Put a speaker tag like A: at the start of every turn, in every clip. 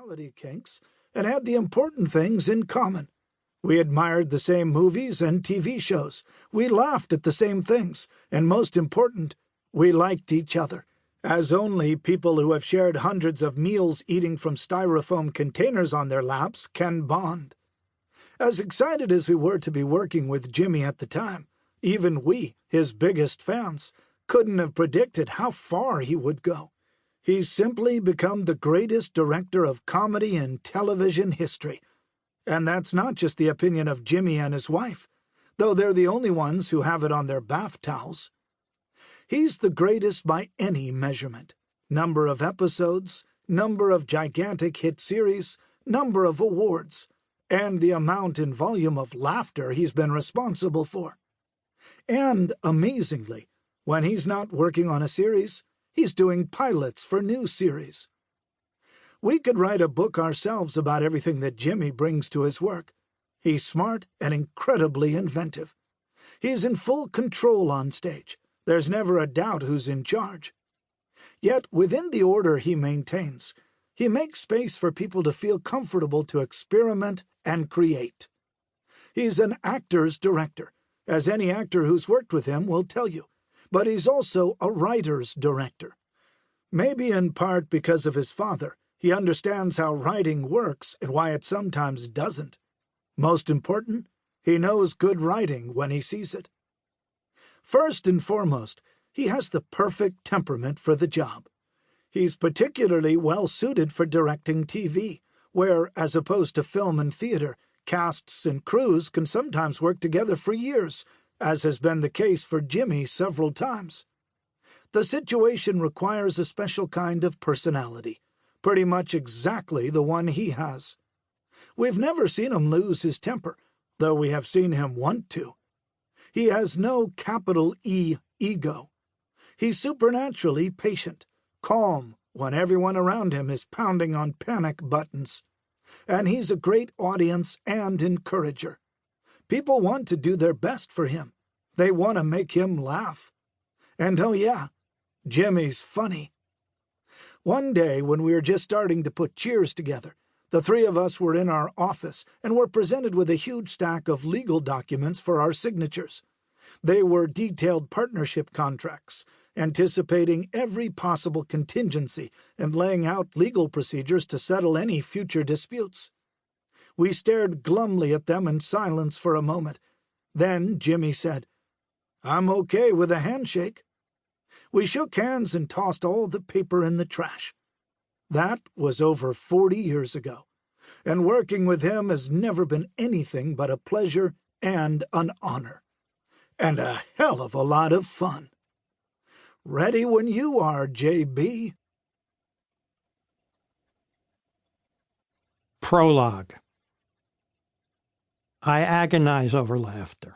A: personality kinks and had the important things in common. We admired the same movies and TV shows. We laughed at the same things. And most important, we liked each other, as only people who have shared hundreds of meals eating from styrofoam containers on their laps can bond. As excited as we were to be working with Jimmy at the time, even we, his biggest fans, couldn't have predicted how far he would go. He's simply become the greatest director of comedy in television history. And that's not just the opinion of Jimmy and his wife, though they're the only ones who have it on their bath towels. He's the greatest by any measurement. Number of episodes, number of gigantic hit series, number of awards, and the amount and volume of laughter he's been responsible for. And, amazingly, when he's not working on a series, he's doing pilots for new series. We could write a book ourselves about everything that Jimmy brings to his work. He's smart and incredibly inventive. He's in full control on stage. There's never a doubt who's in charge. Yet, within the order he maintains, he makes space for people to feel comfortable to experiment and create. He's an actor's director, as any actor who's worked with him will tell you, but he's also a writer's director. Maybe in part because of his father, he understands how writing works and why it sometimes doesn't. Most important, he knows good writing when he sees it. First and foremost, he has the perfect temperament for the job. He's particularly well-suited for directing TV, where, as opposed to film and theater, casts and crews can sometimes work together for years, as has been the case for Jimmy several times. The situation requires a special kind of personality, pretty much exactly the one he has. We've never seen him lose his temper, though we have seen him want to. He has no capital E ego. He's supernaturally patient, calm when everyone around him is pounding on panic buttons. And he's a great audience and encourager. People want to do their best for him. They want to make him laugh. And oh yeah, Jimmy's funny. One day, when we were just starting to put Cheers together, the three of us were in our office and were presented with a huge stack of legal documents for our signatures. They were detailed partnership contracts, anticipating every possible contingency and laying out legal procedures to settle any future disputes. We stared glumly at them in silence for a moment. Then Jimmy said, "I'm okay with a handshake." We shook hands and tossed all the paper in the trash. That was over 40 years ago, and working with him has never been anything but a pleasure and an honor. And a hell of a lot of fun. Ready when you are, JB.
B: Prologue. I agonize over laughter,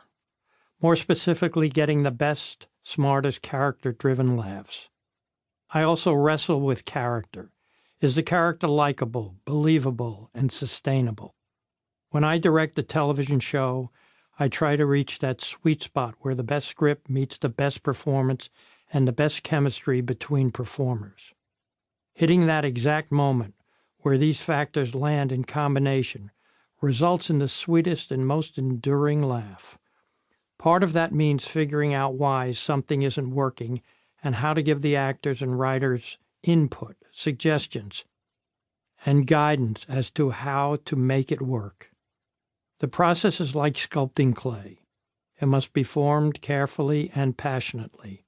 B: more specifically getting the best, smartest, character-driven laughs. I also wrestle with character. Is the character likable, believable, and sustainable? When I direct a television show, I try to reach that sweet spot where the best script meets the best performance and the best chemistry between performers. Hitting that exact moment where these factors land in combination results in the sweetest and most enduring laugh. Part of that means figuring out why something isn't working and how to give the actors and writers input, suggestions, and guidance as to how to make it work. The process is like sculpting clay. It must be formed carefully and passionately.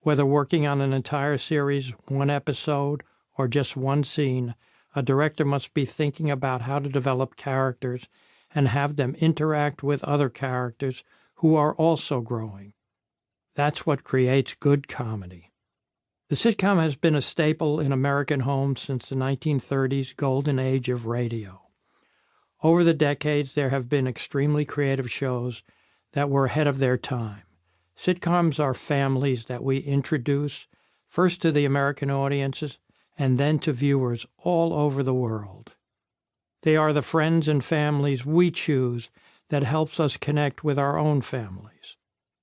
B: Whether working on an entire series, one episode, or just one scene, a director must be thinking about how to develop characters and have them interact with other characters who are also growing. That's what creates good comedy. The sitcom has been a staple in American homes since the 1930s golden age of radio. Over the decades, there have been extremely creative shows that were ahead of their time. Sitcoms are families that we introduce first to the American audiences and then to viewers all over the world. They are the friends and families we choose that helps us connect with our own families.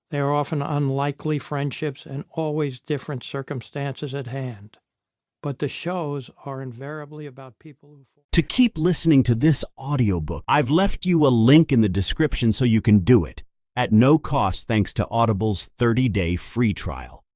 B: They are often unlikely friendships and always different circumstances at hand. but the shows are invariably about people who fall.
C: To keep listening to this audiobook, I've left you a link in the description so you can do it at no cost thanks to Audible's 30-day free trial.